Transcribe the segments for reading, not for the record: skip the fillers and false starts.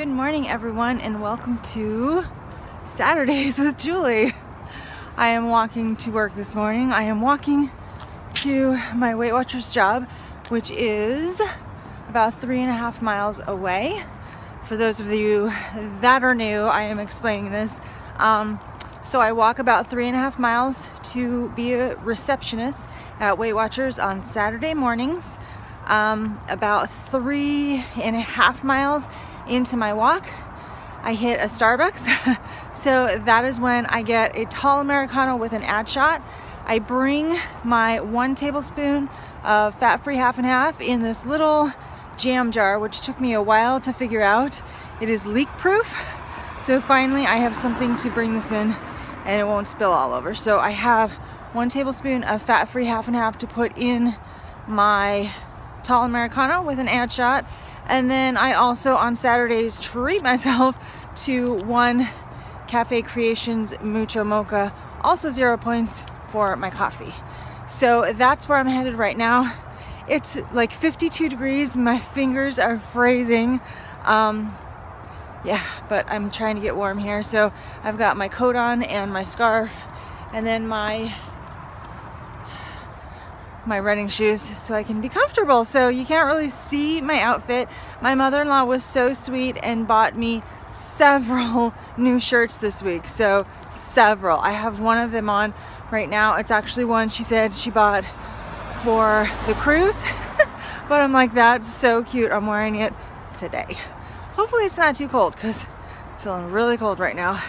Good morning everyone and welcome to Saturdays with Julie. I am walking to work this morning. I am walking to my Weight Watchers job, which is about 3.5 miles away. For those of you that are new, I am explaining this. So I walk about 3.5 miles to be a receptionist at Weight Watchers on Saturday mornings. About 3.5 miles into my walk, I hit a Starbucks. So that is when I get a tall Americano with an ad shot. I bring my 1 tablespoon of fat-free half and half in this little jam jar, which took me a while to figure out. It is leak proof. So finally I have something to bring this in and it won't spill all over. So I have 1 tablespoon of fat-free half and half to put in my tall Americano with an ad shot. And then I also on Saturdays treat myself to 1 Cafe Creations Mucho Mocha, also 0 points for my coffee. So that's where I'm headed right now. It's like 52 degrees, my fingers are freezing. Yeah, but I'm trying to get warm here. So I've got my coat on and my scarf and then my running shoes so I can be comfortable. So you can't really see my outfit. My mother-in-law was so sweet and bought me several new shirts this week. So several. I have one of them on right now. It's actually one she said she bought for the cruise. But I'm like, that's so cute. I'm wearing it today. Hopefully it's not too cold because I'm feeling really cold right now.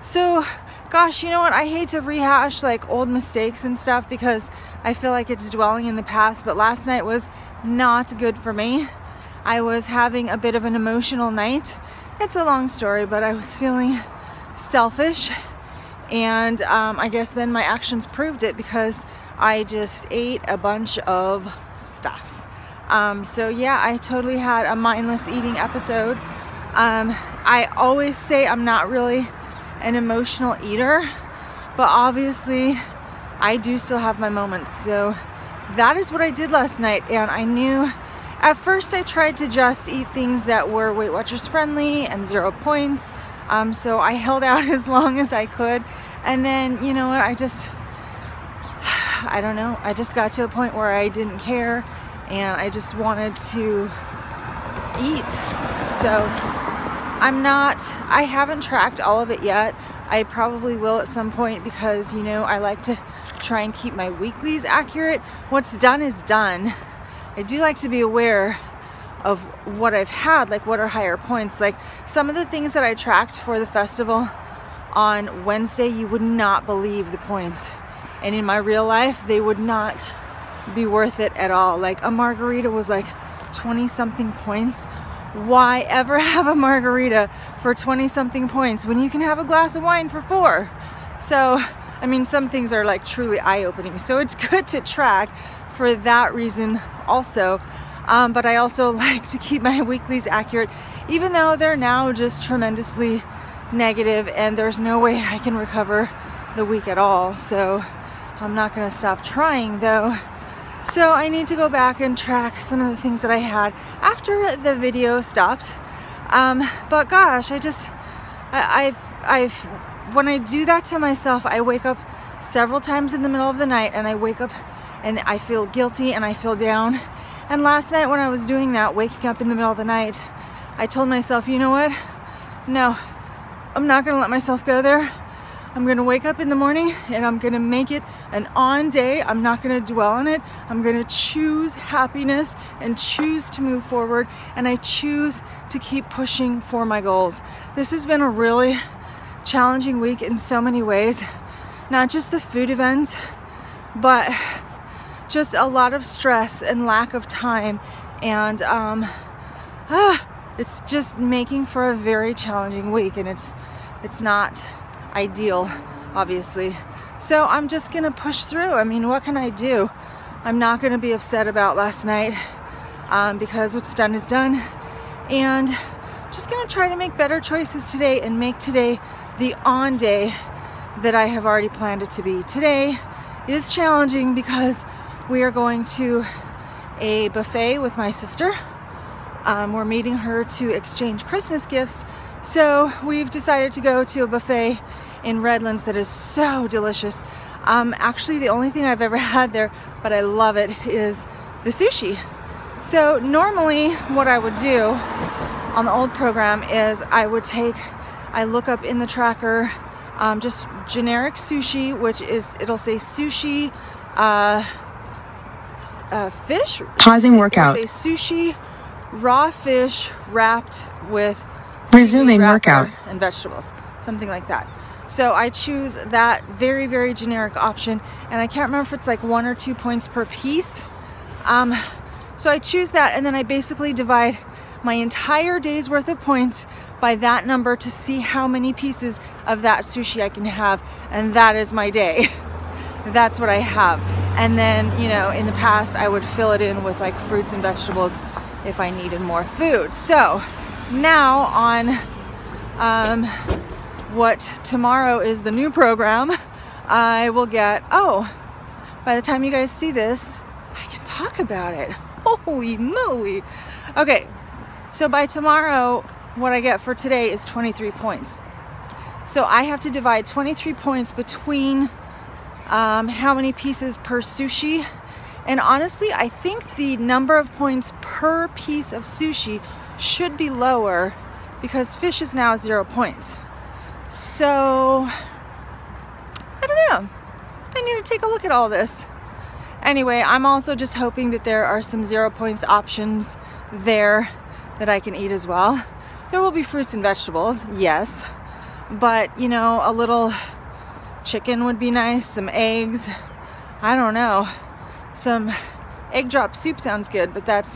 So gosh, you know what? I hate to rehash like old mistakes and stuff because I feel like it's dwelling in the past, but last night was not good for me. I was having a bit of an emotional night. It's a long story, but I was feeling selfish, and I guess then my actions proved it because I just ate a bunch of stuff. So yeah, I totally had a mindless eating episode. I always say I'm not really an emotional eater, but obviously I do still have my moments. So that is what I did last night, and I knew at first I tried to just eat things that were Weight Watchers friendly and 0 points. So I held out as long as I could, and then you know what, I don't know, I just got to a point where I didn't care and I just wanted to eat. So I haven't tracked all of it yet. I probably will at some point because, you know, I like to try and keep my weeklies accurate. What's done is done. I do like to be aware of what I've had, like what are higher points. Like some of the things that I tracked for the festival on Wednesday, you would not believe the points. And in my real life, they would not be worth it at all. Like a margarita was like 20 something points. Why ever have a margarita for 20 something points when you can have a glass of wine for 4? So, I mean, some things are like truly eye-opening. So it's good to track for that reason also. But I also like to keep my weeklies accurate, even though they're now just tremendously negative and there's no way I can recover the week at all. So I'm not gonna stop trying though. So I need to go back and track some of the things that I had after the video stopped. But gosh, when I do that to myself, I wake up several times in the middle of the night and I wake up and I feel guilty and I feel down. And last night when I was doing that, waking up in the middle of the night, I told myself, you know what? No, I'm not gonna let myself go there. I'm gonna wake up in the morning and I'm gonna make it an on day. I'm not gonna dwell on it. I'm gonna choose happiness and choose to move forward, and I choose to keep pushing for my goals. This has been a really challenging week in so many ways. Not just the food events, but just a lot of stress and lack of time, and it's just making for a very challenging week, and it's not ideal, obviously. So I'm just gonna push through. I mean, what can I do? I'm not gonna be upset about last night because what's done is done, and I'm just gonna try to make better choices today and make today the on day that I have already planned it to be. Today is challenging because we are going to a buffet with my sister We're meeting her to exchange Christmas gifts. So we've decided to go to a buffet in Redlands that is so delicious. Actually, the only thing I've ever had there, but I love it, is the sushi. So normally what I would do on the old program is I look up in the tracker just generic sushi, which is, it'll say sushi fish. Pausing workout. It'll say sushi raw fish wrapped with resuming workout and vegetables, something like that. So I choose that very, very generic option, and I can't remember if it's like 1 or 2 points per piece. So I choose that, and then I basically divide my entire day's worth of points by that number to see how many pieces of that sushi I can have, and that is my day. That's what I have. And then, you know, in the past I would fill it in with like fruits and vegetables if I needed more food. So now on what tomorrow is the new program, I will get, oh, by the time you guys see this, I can talk about it. Holy moly. Okay, so by tomorrow, what I get for today is 23 points. So I have to divide 23 points between how many pieces per sushi. And honestly, I think the number of points per piece of sushi should be lower because fish is now 0 points. So, I don't know. I need to take a look at all this. Anyway, I'm also just hoping that there are some 0 points options there that I can eat as well. There will be fruits and vegetables, yes. But, you know, a little chicken would be nice, some eggs. I don't know. Some egg drop soup sounds good, but that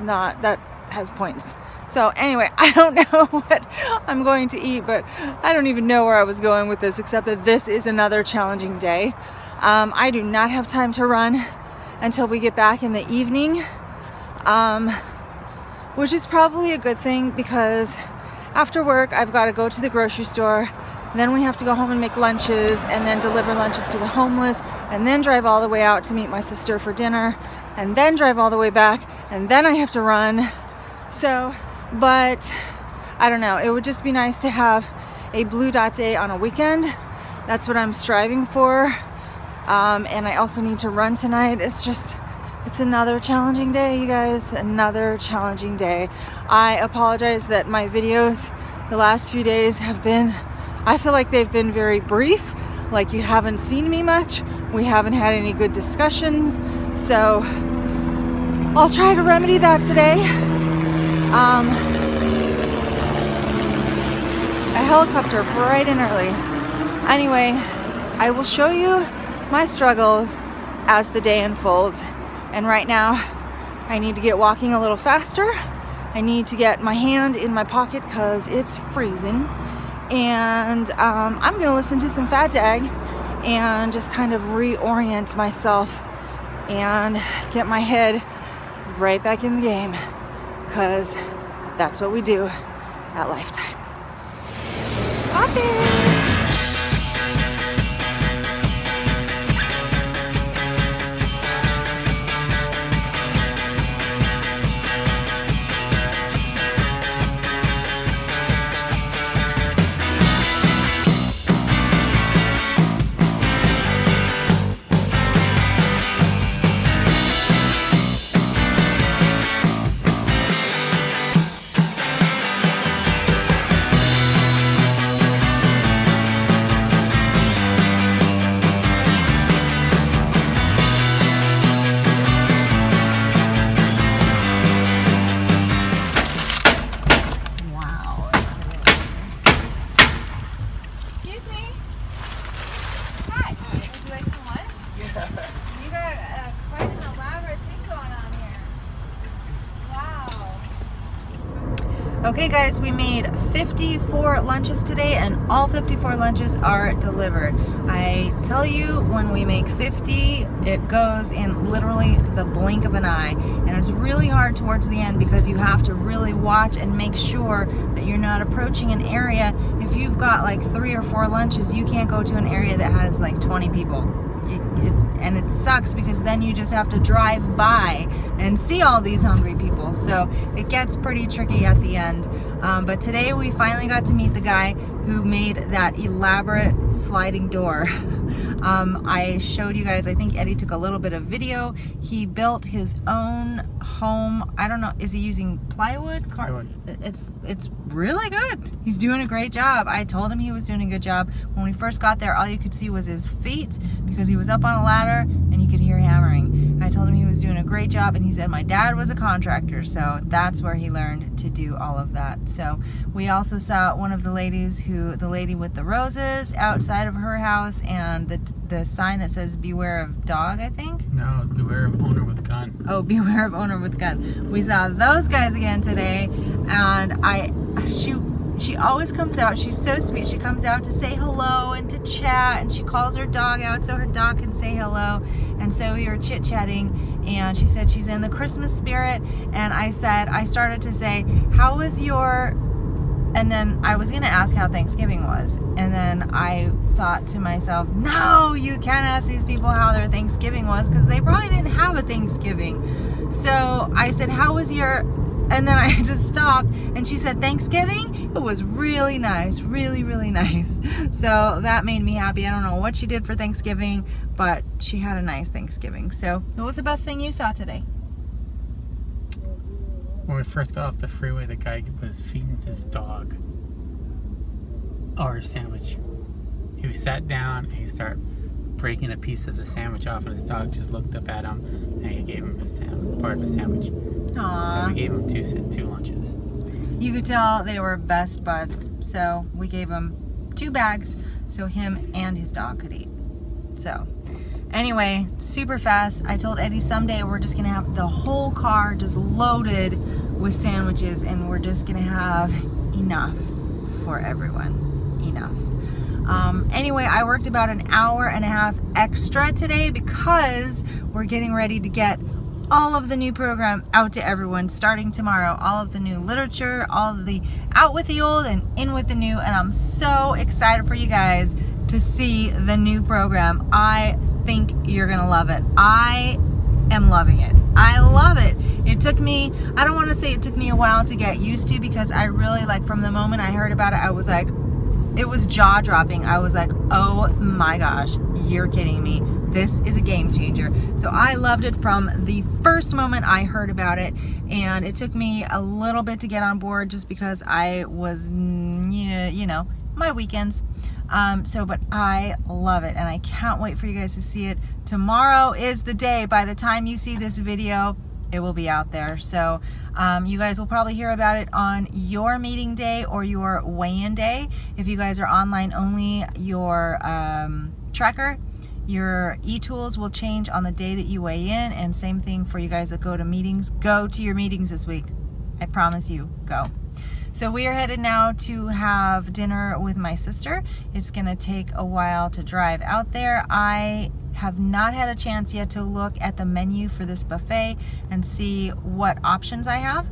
has points. So anyway, I don't know what I'm going to eat, but I don't even know where I was going with this, except that this is another challenging day. I do not have time to run until we get back in the evening, which is probably a good thing because after work I've got to go to the grocery store, and then we have to go home and make lunches, and then deliver lunches to the homeless, and then drive all the way out to meet my sister for dinner, and then drive all the way back, and then I have to run. So, but I don't know, it would just be nice to have a blue dot day on a weekend. That's what I'm striving for. And I also need to run tonight. It's another challenging day, you guys, another challenging day. I apologize that my videos the last few days have been, I feel like they've been very brief, like you haven't seen me much. We haven't had any good discussions. So I'll try to remedy that today. A helicopter bright and early. Anyway, I will show you my struggles as the day unfolds. And right now, I need to get walking a little faster. I need to get my hand in my pocket because it's freezing. And I'm gonna listen to some Fat Dag and just kind of reorient myself and get my head right back in the game, because that's what we do at Lifetime. Coffee! Okay guys, we made 54 lunches today and all 54 lunches are delivered. I tell you, when we make 50, it goes in literally the blink of an eye. And it's really hard towards the end because you have to really watch and make sure that you're not approaching an area. If you've got like 3 or 4 lunches, you can't go to an area that has like 20 people. And it sucks because then you just have to drive by and see all these hungry people. people. So it gets pretty tricky at the end. But today we finally got to meet the guy who made that elaborate sliding door. I showed you guys, I think Eddie took a little bit of video. He built his own home. I don't know, is he using plywood? It's really good. He's doing a great job. I told him he was doing a good job. When we first got there, all you could see was his feet because he was up on a ladder and you could hear hammering. I told him he was doing a great job, and he said my dad was a contractor, so that's where he learned to do all of that. So we also saw one of the ladies, the lady with the roses outside of her house, and the sign that says beware of dog, I think? No, beware of owner with gun. Oh, beware of owner with gun. We saw those guys again today, and she always comes out. She's so sweet. She comes out to say hello and to chat, and she calls her dog out so her dog can say hello. And so we were chit-chatting, and she said she's in the Christmas spirit, and I started to say, how was your... And then I was going to ask how Thanksgiving was. And then I thought to myself, no, you can't ask these people how their Thanksgiving was because they probably didn't have a Thanksgiving. So I said, how was your... And then I just stopped, and she said, Thanksgiving? It was really nice, really, really nice. So that made me happy. I don't know what she did for Thanksgiving, but she had a nice Thanksgiving. So what was the best thing you saw today? When we first got off the freeway, the guy was feeding his dog our sandwich. He sat down and he started breaking a piece of the sandwich off, and his dog just looked up at him, and he gave him part of a sandwich. Aww. So we gave him two lunches. You could tell they were best buds, so we gave him 2 bags so him and his dog could eat. So anyway, super fast. I told Eddie someday we're just gonna have the whole car just loaded with sandwiches, and we're just gonna have enough for everyone. Enough. Anyway, I worked about an hour and a half extra today because we're getting ready to get all of the new program out to everyone starting tomorrow. All of the new literature, all of the out with the old and in with the new, and I'm so excited for you guys to see the new program. I think you're gonna love it. I am loving it. I love it. It took me, I don't want to say it took me a while to get used to, because I really, like, from the moment I heard about it, I was like, it was jaw-dropping. I was like, oh my gosh, you're kidding me. This is a game changer. So I loved it from the first moment I heard about it, and it took me a little bit to get on board just because I was, you know, my weekends. But I love it, and I can't wait for you guys to see it. Tomorrow is the day. By the time you see this video, it will be out there. So you guys will probably hear about it on your meeting day or your weigh-in day. If you guys are online only, your tracker, your e-tools will change on the day that you weigh in, and same thing for you guys that go to meetings. Go to your meetings this week. I promise you, go. So we are headed now to have dinner with my sister. It's gonna take a while to drive out there. I have not had a chance yet to look at the menu for this buffet and see what options I have.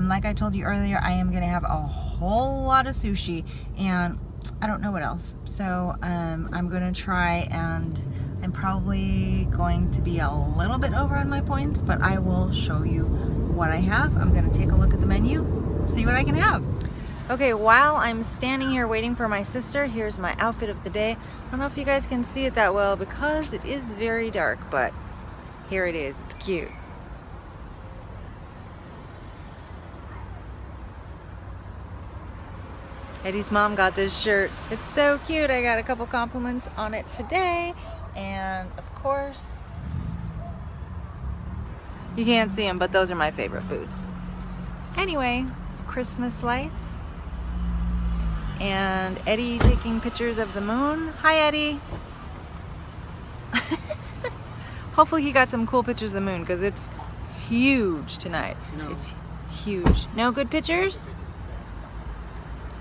Like I told you earlier, I am gonna have a whole lot of sushi, and I don't know what else. So I'm gonna try, and I'm probably going to be a little bit over on my points, but I will show you what I have. I'm gonna take a look at the menu, see what I can have. Okay, while I'm standing here waiting for my sister, here's my outfit of the day. I don't know if you guys can see it that well because it is very dark, but here it is. It's cute. Eddie's mom got this shirt. It's so cute. I got a couple compliments on it today, and of course, you can't see them, but those are my favorite boots. Anyway, Christmas lights, and Eddie taking pictures of the moon. Hi, Eddie. Hopefully he got some cool pictures of the moon, because it's huge tonight. No. It's huge. No good pictures?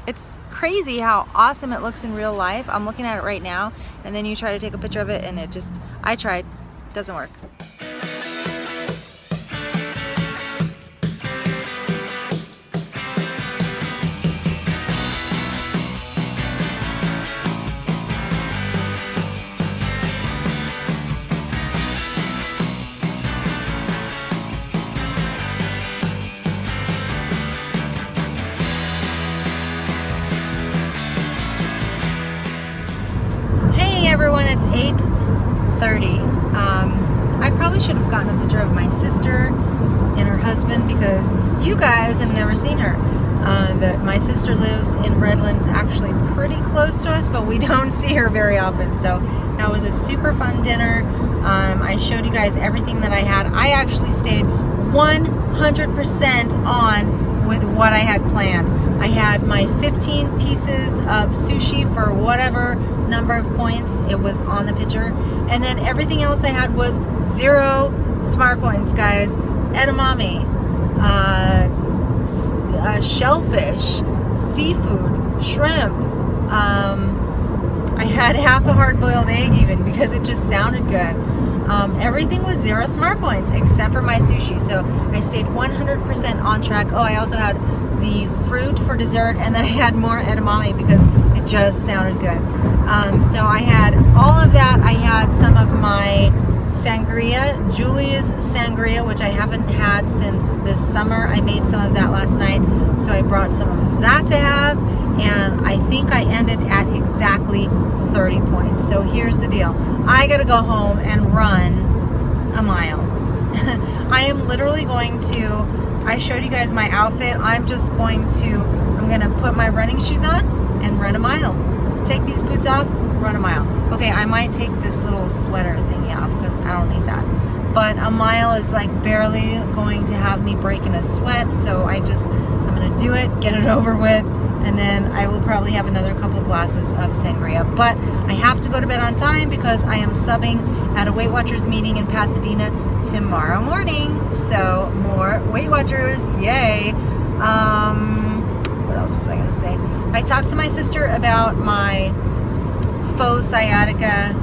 It's crazy how awesome it looks in real life. I'm looking at it right now, and then you try to take a picture of it, and it just, I tried, doesn't work. 9:30. I probably should have gotten a picture of my sister and her husband because you guys have never seen her. But my sister lives in Redlands, actually pretty close to us, but we don't see her very often. So that was a super fun dinner. I showed you guys everything that I had. I actually stayed 100% on with what I had planned. I had my 15 pieces of sushi for whatever number of points it was on the picture, and then everything else I had was 0 smart points, guys. Edamame, shellfish, seafood, shrimp. I had half a hard-boiled egg even because it just sounded good. Everything was 0 smart points except for my sushi, so I stayed 100% on track. Oh, I also had the fruit for dessert, and then I had more edamame because it just sounded good. So I had all of that. I had some of my sangria, Julie's sangria, which I haven't had since this summer. I made some of that last night, so I brought some of that to have, and I think I ended at exactly 30 points. So here's the deal. I gotta go home and run a mile. I am literally going to, I showed you guys my outfit. I'm gonna put my running shoes on and run a mile. Take these boots off, run a mile. Okay, I might take this little sweater thingy off because I don't need that. But a mile is like barely going to have me break in a sweat, so I'm gonna do it, get it over with, and then I will probably have another couple glasses of sangria. But I have to go to bed on time because I am subbing at a Weight Watchers meeting in Pasadena tomorrow morning. So more Weight Watchers, yay. What else was I gonna say? I talked to my sister about my faux sciatica,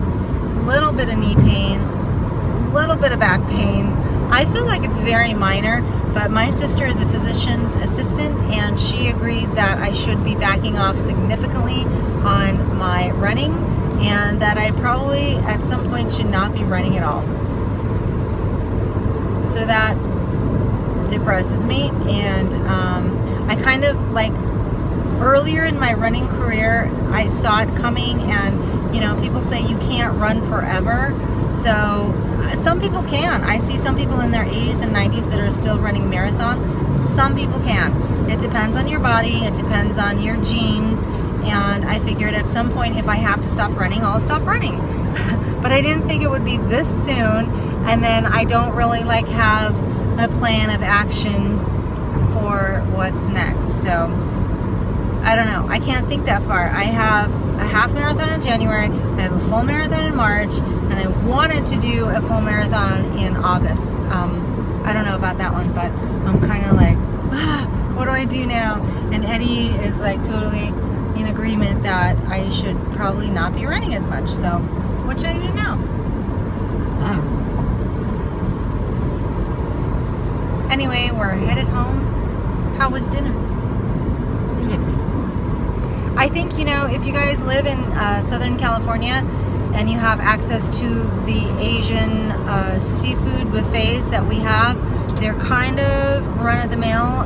little bit of knee pain, little bit of back pain. I feel like it's very minor, but my sister is a physician's assistant and she agreed that I should be backing off significantly on my running and that I probably at some point should not be running at all. So that depresses me, and I kind of like earlier in my running career I saw it coming, and you know, people say you can't run forever. So some people can. I see some people in their 80s and 90s that are still running marathons. Some people can. It depends on your body, it depends on your genes, and I figured at some point if I have to stop running, I'll stop running. But I didn't think it would be this soon, and then I don't really like have a plan of action for what's next. So I don't know. I can't think that far. I have a half marathon in January, I have a full marathon in March, and I wanted to do a full marathon in August. I don't know about that one, but I'm kind of like, what do I do now? And Eddie is like totally in agreement that I should probably not be running as much. So what should I do now? Anyway, we're headed home. How was dinner? It was okay. I think, you know, if you guys live in Southern California and you have access to the Asian seafood buffets that we have, they're kind of run-of-the-mill.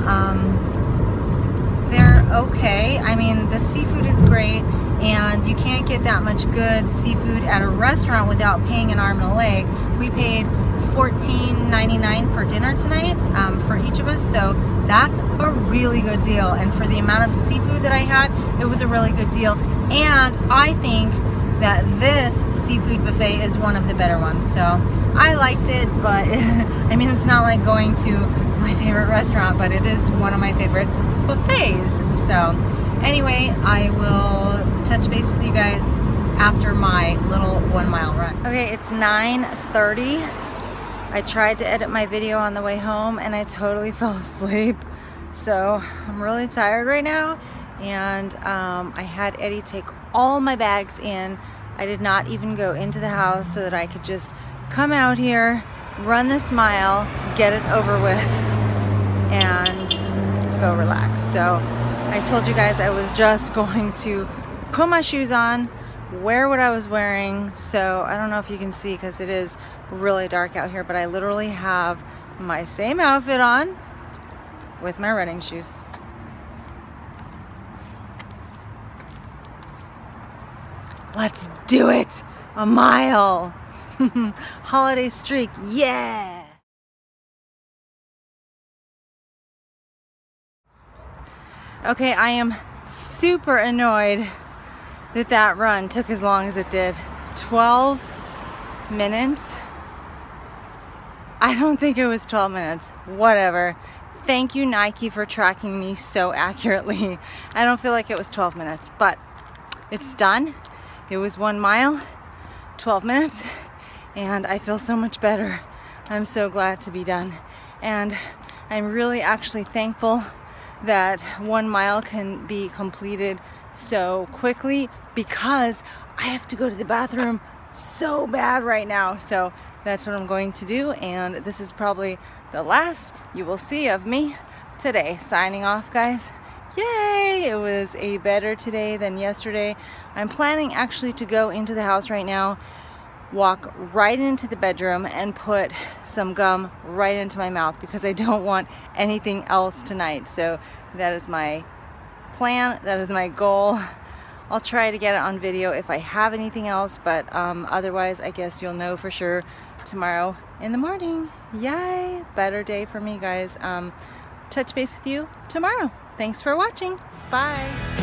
They're okay. I mean, the seafood is great, and you can't get that much good seafood at a restaurant without paying an arm and a leg. We paid $14.99 for dinner tonight for each of us, so that's a really good deal. And for the amount of seafood that I had, it was a really good deal. And I think that this seafood buffet is one of the better ones, so I liked it. But I mean, it's not like going to my favorite restaurant, but it is one of my favorite buffets. So anyway, I will touch base with you guys after my little 1 mile run. Okay, it's 9:30. I tried to edit my video on the way home and I totally fell asleep. So I'm really tired right now, and I had Eddie take all my bags in. I did not even go into the house so that I could just come out here, run this mile, get it over with, and go relax. So I told you guys I was just going to put my shoes on, wear what I was wearing. So I don't know if you can see because it is really dark out here, but I literally have my same outfit on with my running shoes. Let's do it! A mile! Holiday streak, yeah! Okay, I am super annoyed that that run took as long as it did. 12 minutes. I don't think it was 12 minutes. Whatever. Thank you, Nike, for tracking me so accurately. I don't feel like it was 12 minutes, but it's done. It was 1 mile, 12 minutes, and I feel so much better. I'm so glad to be done. And I'm really actually thankful that 1 mile can be completed so quickly because I have to go to the bathroom so bad right now. So that's what I'm going to do, and this is probably the last you will see of me today. Signing off, guys. Yay! It was a better today than yesterday. I'm planning actually to go into the house right now, walk right into the bedroom, and put some gum right into my mouth because I don't want anything else tonight. So that is my plan, that is my goal. I'll try to get it on video if I have anything else, but otherwise I guess you'll know for sure tomorrow in the morning. Yay! Better day for me, guys. Touch base with you tomorrow. Thanks for watching. Bye.